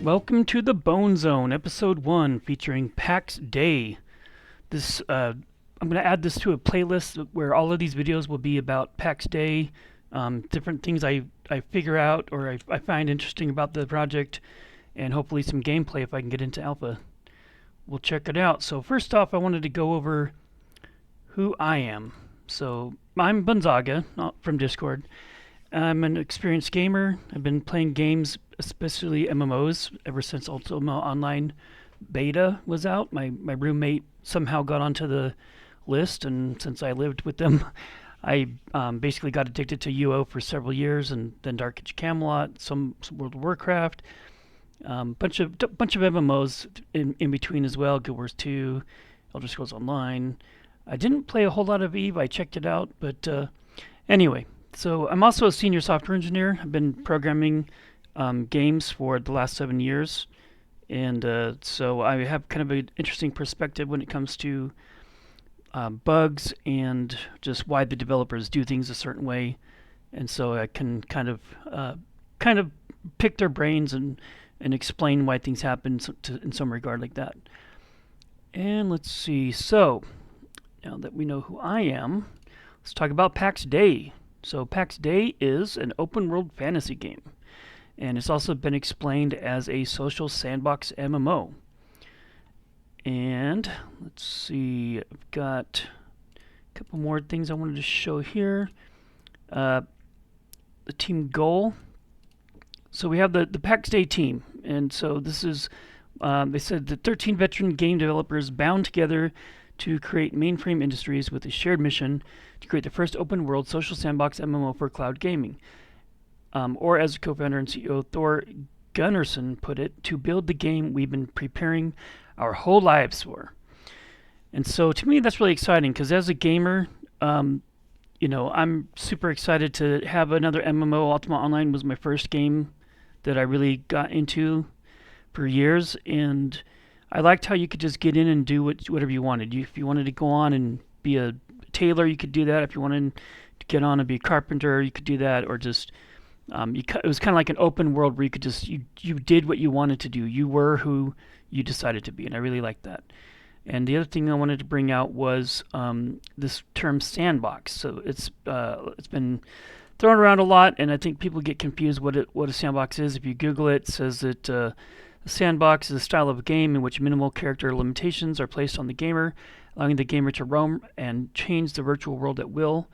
Welcome to the Bone Zone, Episode 1, featuring Pax Dei. I'm going to add this to a playlist where all of these videos will be about Pax Dei, different things I figure out or I find interesting about the project, and hopefully some gameplay if I can get into alpha. We'll check it out. So first off, I wanted to go over who I am. So I'm BunZaga, not from Discord. I'm an experienced gamer. I've been playing games, especially MMOs, ever since Ultima Online beta was out. My roommate somehow got onto the list, and since I lived with them, I basically got addicted to UO for several years, and then Dark Age Camelot, some World of Warcraft, bunch of MMOs in between as well. Guild Wars 2, Elder Scrolls Online. I didn't play a whole lot of Eve. I checked it out, but anyway. So I'm also a senior software engineer. I've been programming games for the last 7 years, and so I have kind of an interesting perspective when it comes to bugs and just why the developers do things a certain way, and so I can kind of pick their brains and explain why things happen in some regard like that. And let's see. So now that we know who I am, let's talk about Pax Dei. So Pax Dei is an open-world fantasy game, and it's also been explained as a social sandbox MMO. And let's see, I've got a couple more things I wanted to show here. The team goal. So we have the Pax Dei team, and so this is, they said that 13 veteran game developers bound together to create mainframe industries with a shared mission to create the first open-world social sandbox MMO for cloud gaming. Or as co-founder and CEO Thor Gunnarsson put it, to build the game we've been preparing our whole lives for. And so to me that's really exciting because as a gamer, I'm super excited to have another MMO. Ultima Online was my first game that I really got into for years, and I liked how you could just get in and do whatever you wanted. If you wanted to go on and be a tailor, you could do that. If you wanted to get on and be a carpenter, you could do that. Or just, it was kind of like an open world where you could just, you did what you wanted to do. You were who you decided to be, and I really liked that. And the other thing I wanted to bring out was this term sandbox. So it's been thrown around a lot, and I think people get confused what a sandbox is. If you Google it, it says that a sandbox is a style of game in which minimal character limitations are placed on the gamer, allowing the gamer to roam and change the virtual world at will.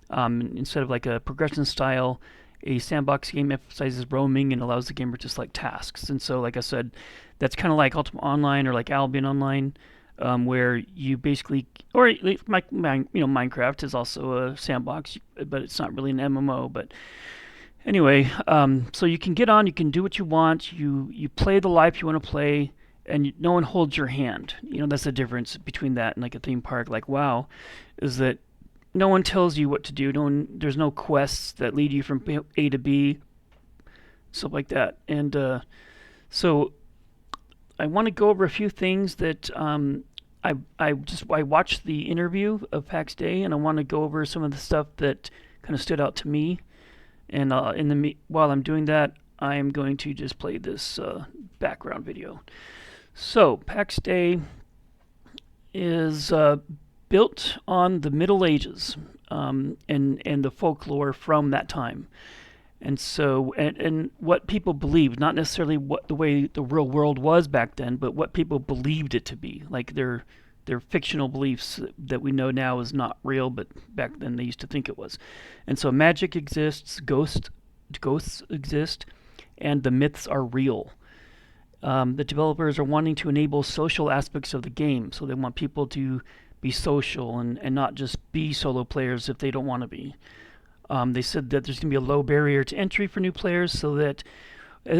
Instead of like a progression style, a sandbox game emphasizes roaming and allows the gamer to select tasks. And so, like I said, that's kind of like Ultima Online or like Albion Online, where you basically, or Minecraft is also a sandbox, but it's not really an MMO. But anyway, so you can get on, you can do what you want, you play the life you want to play, and no one holds your hand. That's the difference between that and like a theme park like WoW, is that no one tells you what to do. There's no quests that lead you from A to B, stuff like that. And so I want to go over a few things that I watched the interview of Pax Dei, and I want to go over some of the stuff that kind of stood out to me. And while I'm doing that, I am going to just play this background video. So Pax Dei is built on the Middle Ages and the folklore from that time. And so, and what people believed, not necessarily what the way the real world was back then, but what people believed it to be, like their fictional beliefs that we know now is not real, but back then they used to think it was. And so magic exists, ghosts exist, and the myths are real. The developers are wanting to enable social aspects of the game, so they want people to be social and not just be solo players if they don't want to be. They said that there's going to be a low barrier to entry for new players, so that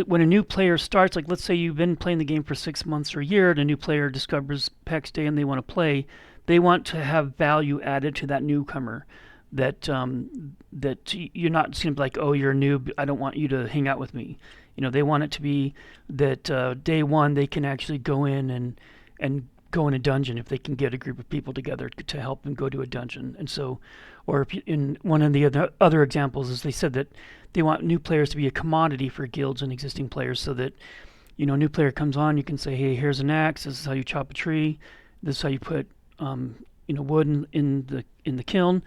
when a new player starts, like let's say you've been playing the game for 6 months or a year, and a new player discovers Pax Dei and they want to play, they want to have value added to that newcomer. That you're not seems like, oh, you're a noob, I don't want you to hang out with me. They want it to be that day one they can actually go in and go in a dungeon if they can get a group of people together to help them go to a dungeon. And so, or if in one of the other examples is they said that they want new players to be a commodity for guilds and existing players, so that a new player comes on, you can say, hey, here's an axe. This is how you chop a tree. This is how you put wood in the kiln.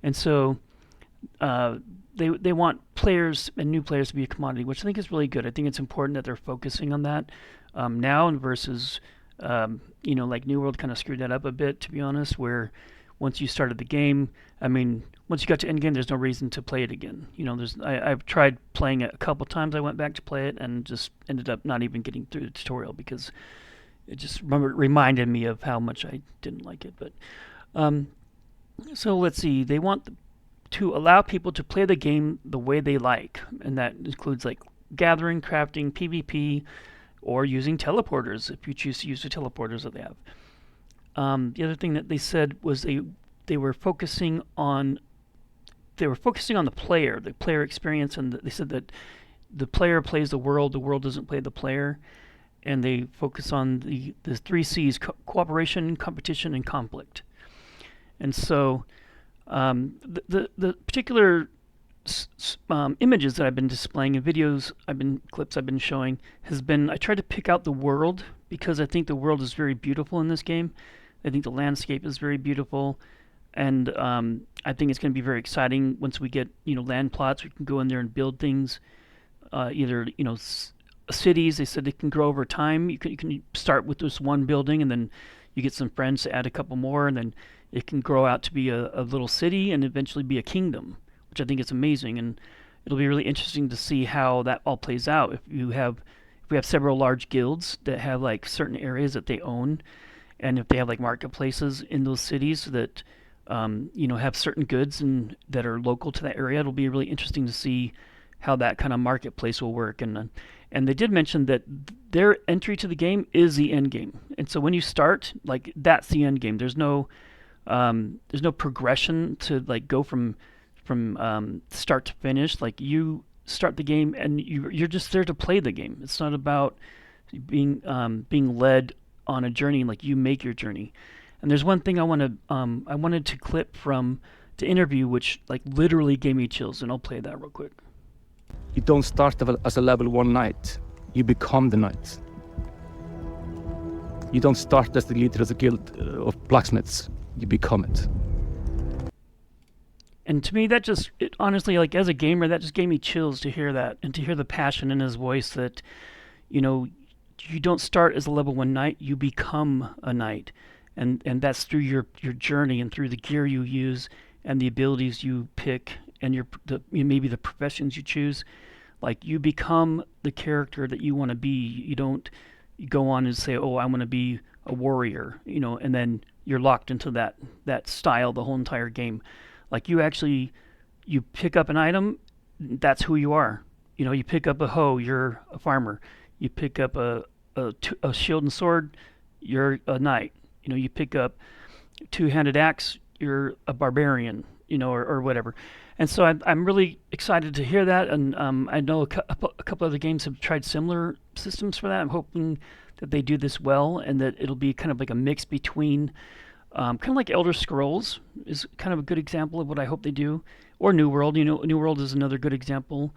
And so they want players and new players to be a commodity, which I think is really good. I think it's important that they're focusing on that now, and versus like New World kind of screwed that up a bit, to be honest, where once you started the game, I mean, once you got to end game, there's no reason to play it again. I've tried playing it a couple times. I went back to play it and just ended up not even getting through the tutorial because it just reminded me of how much I didn't like it. But so let's see. They want to allow people to play the game the way they like, and that includes like gathering, crafting, PvP, or using teleporters if you choose to use the teleporters that they have. The other thing that they said was they were focusing on the player experience, and they said that the player plays the world doesn't play the player, and they focus on the three C's: cooperation, competition, and conflict. And so the particular images that I've been displaying and clips I've been showing has been, I tried to pick out the world because I think the world is very beautiful in this game. I think the landscape is very beautiful, and I think it's going to be very exciting once we get land plots. We can go in there and build things. Either cities. They said they can grow over time. You can start with this one building, and then you get some friends to add a couple more, and then it can grow out to be a little city and eventually be a kingdom, which I think is amazing. And it'll be really interesting to see how that all plays out. If we have several large guilds that have like certain areas that they own, and if they have like marketplaces in those cities that have certain goods and that are local to that area, it'll be really interesting to see how that kind of marketplace will work. And they did mention that their entry to the game is the end game. And so when you start, like, that's the end game. There's no progression to like go from start to finish. Like, you start the game and you're just there to play the game. It's not about being led on a journey. Like, you make your journey. And there's one thing I wanted to clip from the interview, which like literally gave me chills, and I'll play that real quick. You don't start as a level 1 knight. You become the knight. You don't start as the leader of the guild of blacksmiths. You become it. And to me, that just, honestly, like, as a gamer, that just gave me chills to hear that, and to hear the passion in his voice that, you don't start as a level 1 knight, you become a knight. And that's through your journey and through the gear you use and the abilities you pick and maybe the professions you choose. Like, you become the character that you want to be. You don't go on and say, oh, I want to be a warrior, and then you're locked into that style the whole entire game. Like, you pick up an item, that's who you are. You pick up a hoe, you're a farmer. You pick up a shield and sword, you're a knight. You pick up a two-handed axe, you're a barbarian, or whatever. And so I'm really excited to hear that, and I know a couple other games have tried similar systems for that. I'm hoping that they do this well, and that it'll be kind of like a mix between, kind of like Elder Scrolls is kind of a good example of what I hope they do, or New World. New World is another good example,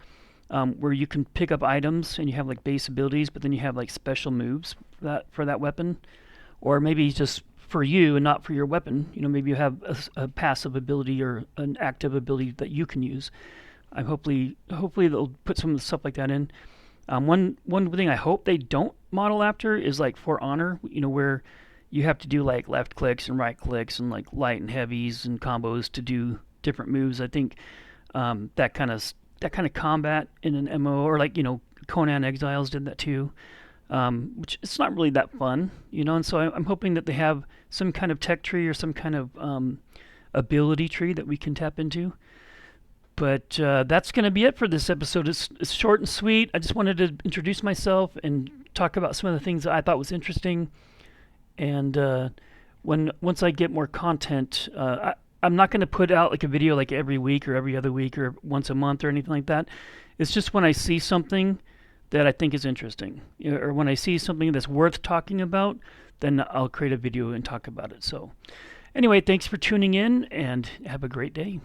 where you can pick up items and you have like base abilities, but then you have like special moves for that weapon, or maybe just for you and not for your weapon. Maybe you have a passive ability or an active ability that you can use. Hopefully they'll put some of the stuff like that in. One thing I hope they don't model after is like For Honor, where you have to do like left clicks and right clicks and like light and heavies and combos to do different moves. I think that kind of combat in an MMO, or like Conan Exiles did that too. Which it's not really that fun, and so I'm hoping that they have some kind of tech tree or some kind of ability tree that we can tap into. But that's going to be it for this episode. It's short and sweet. I just wanted to introduce myself and talk about some of the things that I thought was interesting. And once I get more content, I'm not going to put out like a video like every week or every other week or once a month or anything like that. It's just when I see something that I think is interesting, or when I see something that's worth talking about, then I'll create a video and talk about it. So anyway, thanks for tuning in, and have a great day.